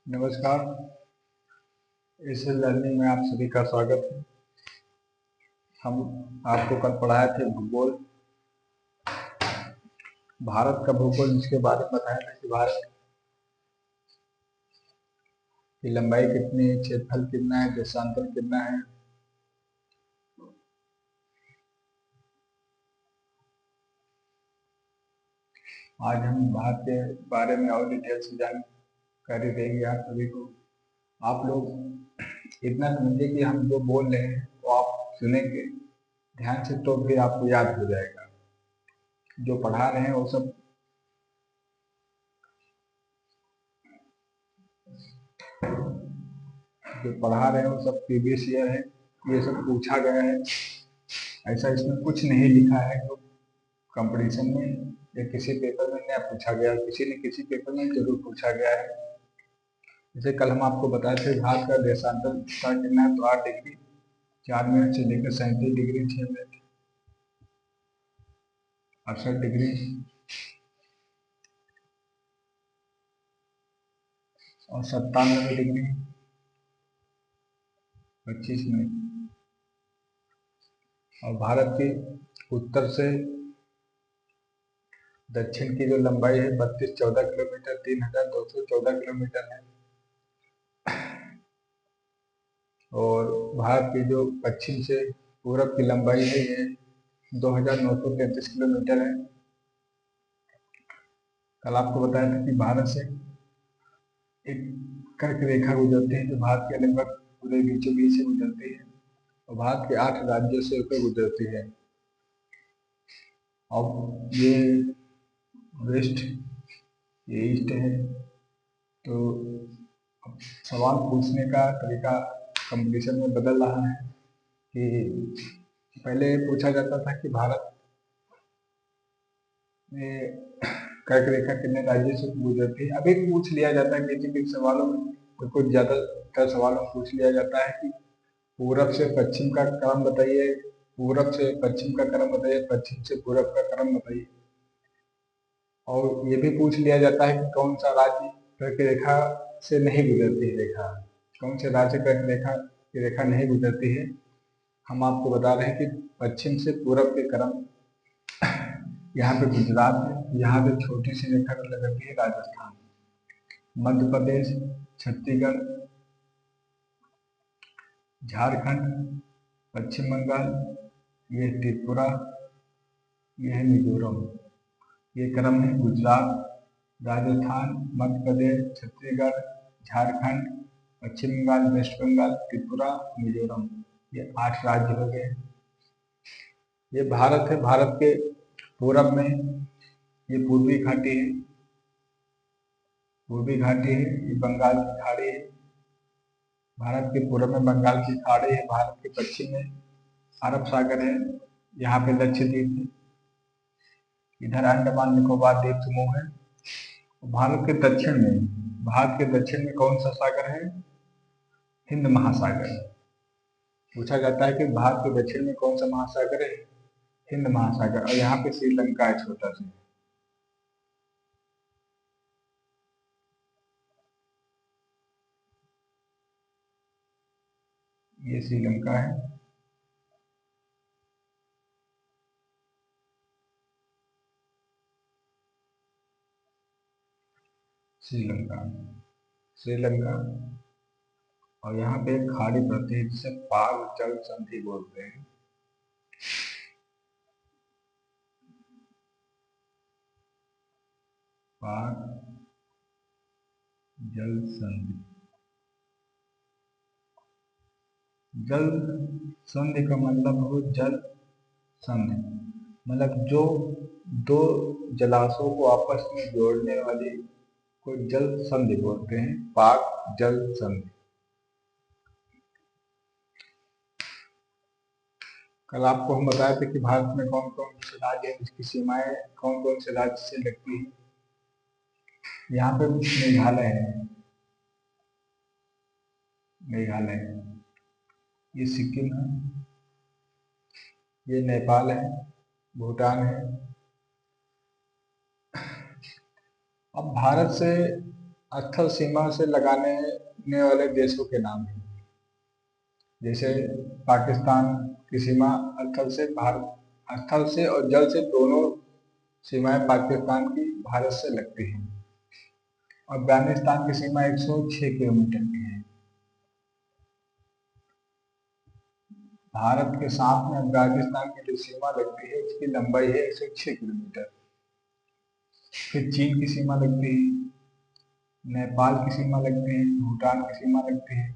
नमस्कार। इस लर्निंग में आप सभी का स्वागत है। हम आपको कल पढ़ाए थे भूगोल, भारत का भूगोल, जिसके बारे में बताया था कि भारत की लंबाई कितनी है, क्षेत्रफल कितना है, देशांतर कितना है। आज हम भारत के बारे में और डिटेल से जानकारी देंगे आप सभी को। आप लोग इतना समझिए कि हम जो बोल रहे हैं वो आप सुनेंगे ध्यान से तो फिर आपको याद हो जाएगा। जो पढ़ा रहे हैं वो सब जो पढ़ा रहे हैं वो सब प्रीवियस ईयर है, ये सब पूछा गया है। ऐसा इसमें कुछ नहीं लिखा है जो कंपटीशन में या किसी पेपर में नया पूछा गया, किसी न किसी पेपर में जरूर पूछा गया है। जैसे कल हम आपको बताए थे भारत का देशांतर का कितना है, तो 8 डिग्री 4 मिनट से लेकर 37 डिग्री 6 मिनट 68 डिग्री और 97 डिग्री 25 मिनट। और भारत की उत्तर से दक्षिण की जो लंबाई है 3214 किलोमीटर 3214 किलोमीटर है। और भारत की जो पश्चिम से पूरब की लंबाई है ये 2933 किलोमीटर है। कल आपको बताया था कि भारत से एक कर्क रेखा गुजरती है जो भारत के लगभग पूरे बीचों बीच से गुजरती है और भारत के 8 राज्यों से होकर गुजरती है। अब ये वेस्ट, ये ईस्ट है। तो अब सवाल पूछने का तरीका कंपटीशन में बदल रहा है कि पहले पूछा जाता था कि भारत में कर्क रेखा कितने राज्यों से गुजरती है। अभी पूछ लिया जाता है किसी किसी सवालों में, कुछ ज़्यादातर सवालों में पूछ लिया जाता है कि पूरब से पश्चिम का क्रम बताइए, पूरब से पश्चिम का क्रम बताइए, पश्चिम से पूरब का क्रम बताइए। और ये भी पूछ लिया जाता है कि कौन सा राज्य कर्क रेखा से नहीं गुजरती है रेखा, कौन से राज्य कर्क रेखा की रेखा नहीं गुजरती है। हम आपको बता रहे हैं कि पश्चिम से पूरब के क्रम, यहाँ पे गुजरात है, यहाँ पे छोटी सी रेखा लगती है राजस्थान, मध्य प्रदेश, छत्तीसगढ़, झारखंड, पश्चिम बंगाल, ये त्रिपुरा, ये है मिजोरम। ये क्रम है गुजरात, राजस्थान, मध्य प्रदेश, छत्तीसगढ़, झारखंड, पश्चिम बंगाल, वेस्ट बंगाल, त्रिपुरा, मिजोरम। ये 8 राज्य हो गए। ये भारत है, भारत के पूरब में ये पूर्वी घाटी है, पूर्वी घाटी है, ये बंगाल की खाड़ी है। भारत के पूर्व में बंगाल की खाड़ी है, भारत के पश्चिम में अरब सागर है, यहाँ पे लक्षद्वीप है, इधर अंडमान निकोबार द्वीप समूह है। भारत के दक्षिण में, भारत के दक्षिण में कौन सा सागर है? हिंद महासागर। पूछा जाता है कि भारत के दक्षिण में कौन सा महासागर है? हिंद महासागर। और यहाँ पे श्रीलंका है, छोटा सा। ये श्रीलंका है। श्रीलंका, श्रीलंका। और यहाँ पे एक खाड़ी पड़ती है जिसे पाक जल संधि बोलते हैं। पाक जल संधि। जल संधि का मतलब हो जल संधि, मतलब जो दो जलाशयों को आपस में जोड़ने वाली को जल संधि बोलते हैं, पाक जल संधि। कल आपको हम बताए थे कि भारत में कौन कौन से राज्य हैं जिसकी सीमाएं कौन कौन से राज्य से लगती है। यहाँ पे मेघालय है, मेघालय, ये सिक्किम है, ये नेपाल है, भूटान है। अब भारत से स्थल सीमा से लगाने वाले देशों के नाम हैं। जैसे पाकिस्तान की सीमा स्थल से और जल से दोनों सीमाएं पाकिस्तान की भारत से लगती हैं। अफगानिस्तान की सीमा 106 किलोमीटर की है। भारत के साथ में अफगानिस्तान की जो सीमा लगती है उसकी लंबाई है 106 किलोमीटर। फिर चीन की सीमा लगती है, नेपाल की सीमा लगती है, भूटान की सीमा लगती है।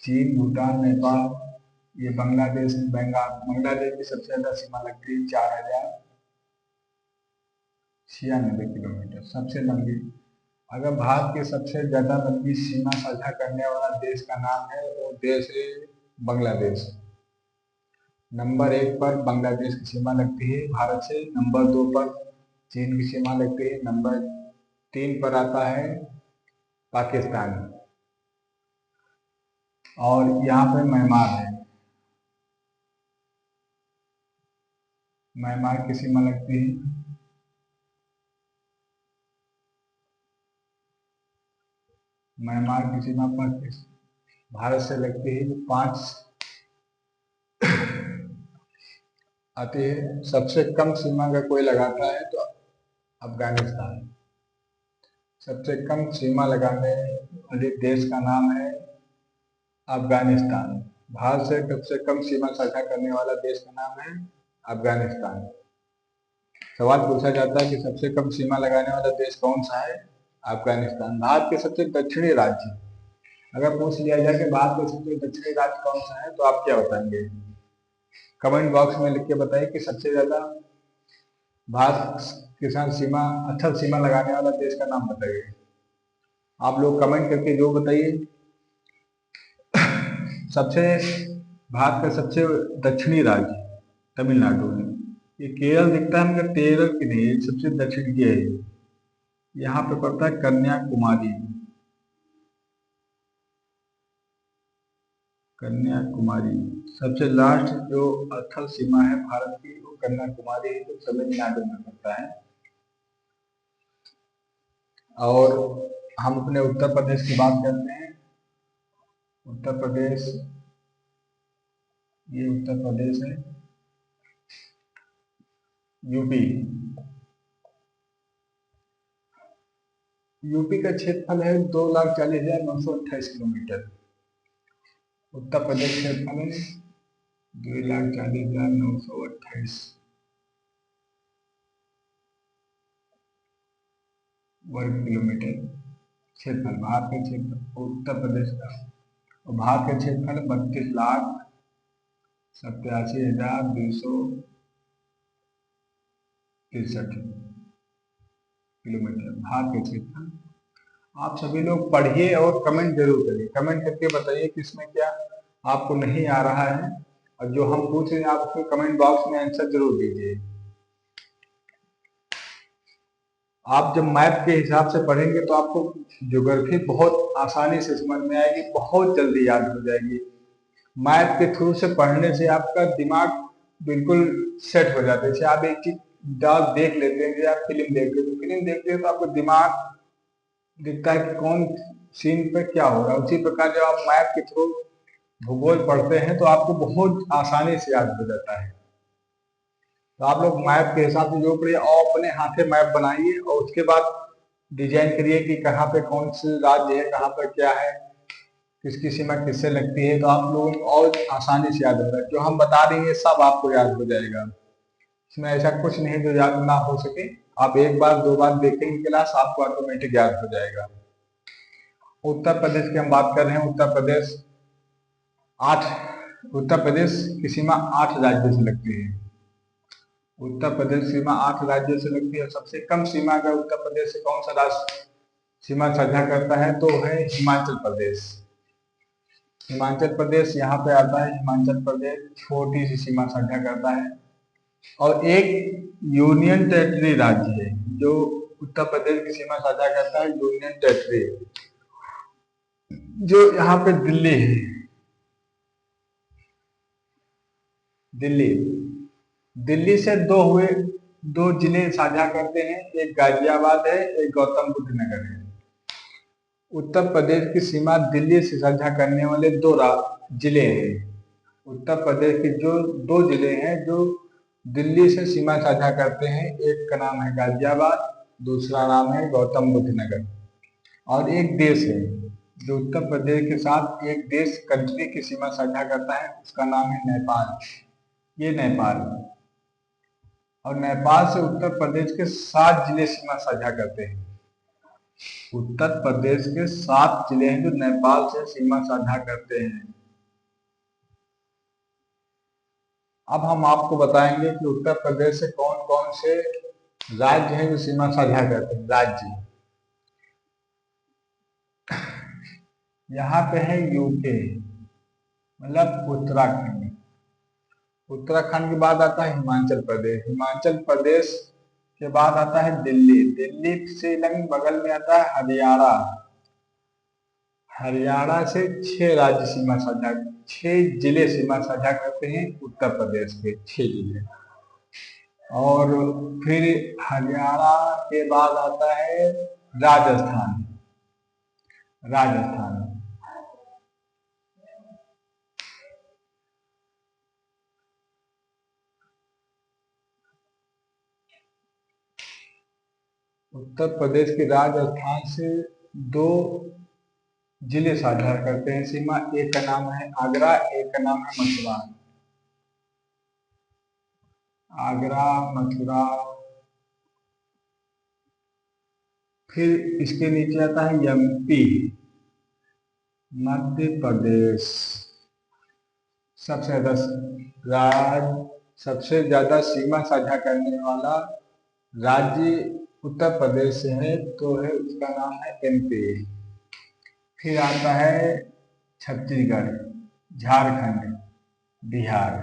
चीन, भूटान, नेपाल, ये बांग्लादेश बांग्लादेश की सबसे ज्यादा सीमा लगती है 4096 किलोमीटर, सबसे लंबी। अगर भारत की सबसे ज्यादा लंबी सीमा साझा करने वाला देश का नाम है, वो देश है बांग्लादेश। नंबर 1 पर बांग्लादेश की सीमा लगती है भारत से, नंबर 2 पर चीन की सीमा लगती है, नंबर 3 पर आता है पाकिस्तान, और यहाँ पे म्यांमार है। म्यांमार की सीमा लगती है म्यांमार की सीमा पर भारत से लगती है 5 आती है। सबसे कम सीमा अगर कोई लगाता है तो अफगानिस्तान। सबसे कम सीमा लगाने वाले देश का नाम है अफगानिस्तान। भारत से सबसे कम सीमा साझा करने वाला देश का नाम है अफगानिस्तान। सवाल पूछा जाता है कि सबसे कम सीमा लगाने वाला देश कौन सा है? अफगानिस्तान। भारत के सबसे दक्षिणी राज्य, अगर पूछ लिया जाए कि भारत के सबसे दक्षिणी राज्य कौन सा है, तो आप क्या बताएंगे? कमेंट बॉक्स में लिख के बताइए कि सबसे ज्यादा भारत के साथ स्थल सीमा लगाने वाला देश का नाम बताइए। आप लोग कमेंट करके जो बताइए। सबसे भारत का सबसे दक्षिणी राज्य तमिलनाडु है। ये केरल दिखता है मगर केरल की नहीं है, सबसे दक्षिण की है। यहाँ पे पड़ता है कन्याकुमारी। कन्याकुमारी सबसे लास्ट जो स्थल सीमा है भारत की, वो कन्याकुमारी है, जो तमिलनाडु में पड़ता है। और हम अपने उत्तर प्रदेश की बात करते हैं। उत्तर प्रदेश, ये उत्तर प्रदेश है। यूपी, यूपी का क्षेत्रफल है 2,40,928 किलोमीटर। उत्तर प्रदेश क्षेत्रफल है 2,40,928 वर्ग किलोमीटर क्षेत्रफल भारत का क्षेत्र उत्तर प्रदेश का। और भारत का क्षेत्रफल 32,87,263 किलोमीटर भारत का क्षेत्रफल। आप सभी लोग पढ़िए और कमेंट जरूर करिए। कमेंट करके बताइए कि इसमें क्या आपको नहीं आ रहा है, और जो हम पूछ रहे हैं आप उसको कमेंट बॉक्स में आंसर जरूर दीजिए। आप जब मैथ के हिसाब से पढ़ेंगे तो आपको ज्योग्राफी बहुत आसानी से समझ में आएगी, बहुत जल्दी याद हो जाएगी। मैथ के थ्रू से पढ़ने से आपका दिमाग बिल्कुल सेट हो जाता है। जैसे आप एक चीज आप देख लेते हैं, आप फिल्म देखते हैं, तो फिल्म देखते हैं तो आपको दिमाग दिखता है कि कौन सीन पे क्या हो रहा है। उसी प्रकार जब आप मैथ के थ्रू भूगोल पढ़ते हैं तो आपको बहुत आसानी से याद हो जाता है। तो आप लोग मैप के हिसाब से जो पढ़िए और अपने हाथे मैप बनाइए, और उसके बाद डिजाइन करिए कि कहाँ पे कौन से राज्य है, कहाँ पर क्या है, किसकी सीमा किससे लगती है। तो आप लोगों को और आसानी से याद होगा। जो हम बता देंगे सब आपको याद हो जाएगा। इसमें ऐसा कुछ नहीं जो याद ना हो सके। आप एक बार 2 बार देखेंगे क्लास, आपको ऑटोमेटिक याद हो जाएगा। उत्तर प्रदेश की हम बात कर रहे हैं। उत्तर प्रदेश की सीमा 8 राज्यों से लगती है। उत्तर प्रदेश सीमा 8 राज्यों से लगती है। सबसे कम सीमा अगर उत्तर प्रदेश से कौन सा राज्य सीमा साझा करता है, तो है हिमाचल प्रदेश। हिमाचल प्रदेश यहाँ पे आता है। हिमाचल प्रदेश छोटी सी सीमा साझा करता है। और एक यूनियन टेरिटरी राज्य है जो उत्तर प्रदेश की सीमा साझा करता है, यूनियन टेरिटरी, जो यहाँ पे दिल्ली है। दिल्ली, दिल्ली से दो जिले साझा करते हैं। एक गाजियाबाद है, एक गौतम बुद्ध नगर है। उत्तर प्रदेश की सीमा दिल्ली से साझा करने वाले दो जिले हैं। उत्तर प्रदेश के जो दो जिले हैं जो दिल्ली से सीमा साझा करते हैं, एक का नाम है गाजियाबाद, दूसरा नाम है गौतम बुद्ध नगर। और एक देश है जो उत्तर प्रदेश के साथ एक देश कंट्री की सीमा साझा करता है, उसका नाम है नेपाल। ये नेपाल है। और नेपाल से उत्तर प्रदेश के 7 जिले सीमा साझा करते हैं। उत्तर प्रदेश के 7 जिले हैं जो नेपाल से सीमा साझा करते हैं। अब हम आपको बताएंगे कि उत्तर प्रदेश से कौन कौन से राज्य हैं जो सीमा साझा करते हैं। राज्य यहाँ पे है यूके, मतलब उत्तराखंड। उत्तराखंड के बाद आता है हिमाचल प्रदेश। हिमाचल प्रदेश के बाद आता है दिल्ली। दिल्ली से लगभग बगल में आता है हरियाणा। हरियाणा से 6 राज्य सीमा साझा, 6 जिले सीमा साझा करते हैं उत्तर प्रदेश के 6 जिले। और फिर हरियाणा के बाद आता है राजस्थान। राजस्थान उत्तर प्रदेश के राजस्थान से 2 जिले साझा करते हैं सीमा। एक का नाम है आगरा, एक का नाम है मथुरा। आगरा, मथुरा। फिर इसके नीचे आता है एमपी, मध्य प्रदेश। सबसे ज्यादा सबसे ज्यादा सीमा साझा करने वाला राज्य उत्तर प्रदेश से है, तो है उसका नाम है एमपी। फिर आता है छत्तीसगढ़, झारखंड, बिहार।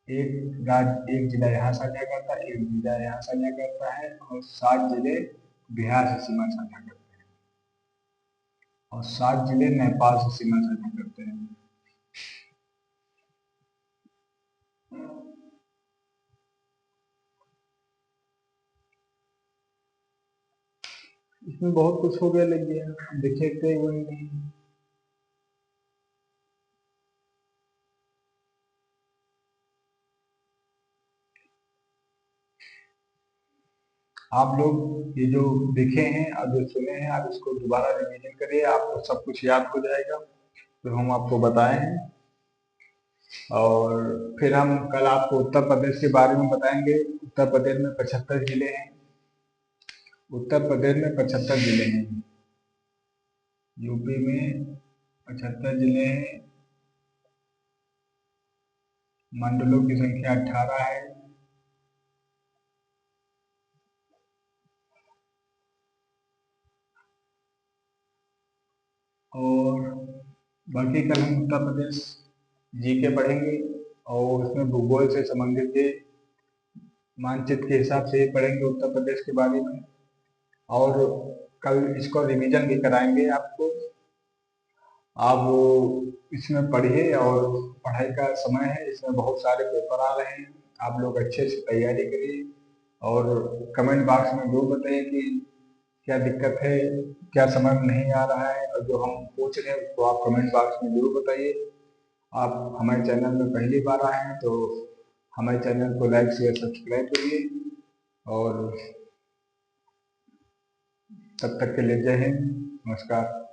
एक जिला यहाँ साझा करता है, एक जिला यहाँ साझा करता है, और 7 जिले बिहार से सीमा साझा करते हैं, और 7 जिले नेपाल से सीमा साझा करते हैं। इसमें बहुत कुछ हो गया, लग गया देखे थे वही नहीं। आप लोग ये जो देखे हैं और जो सुने हैं, आप इसको दोबारा रिवीजन करिए, आपको सब कुछ याद हो जाएगा तो हम आपको बताए हैं। और फिर हम कल आपको उत्तर प्रदेश के बारे में बताएंगे। उत्तर प्रदेश में 75 जिले हैं। उत्तर प्रदेश में 75 जिले हैं। यूपी में 75 जिले हैं। मंडलों की संख्या 18 है। और बाकी कल हम उत्तर प्रदेश जीके पढ़ेंगे, और उसमें भूगोल से संबंधित मानचित्र के हिसाब से पढ़ेंगे उत्तर प्रदेश के बारे में। और कल इसको रिवीजन भी कराएंगे आपको। आप इसमें पढ़िए, और पढ़ाई का समय है, इसमें बहुत सारे पेपर आ रहे हैं, आप लोग अच्छे से तैयारी करिए। और कमेंट बॉक्स में जरूर बताइए कि क्या दिक्कत है, क्या समझ नहीं आ रहा है, और जो हम पूछ रहे हैं उसको आप कमेंट बॉक्स में जरूर बताइए। आप हमारे चैनल में पहली बार आए हैं तो हमारे चैनल को लाइक शेयर सब्सक्राइब करिए। और तब तक के लिए जय हिंद, नमस्कार।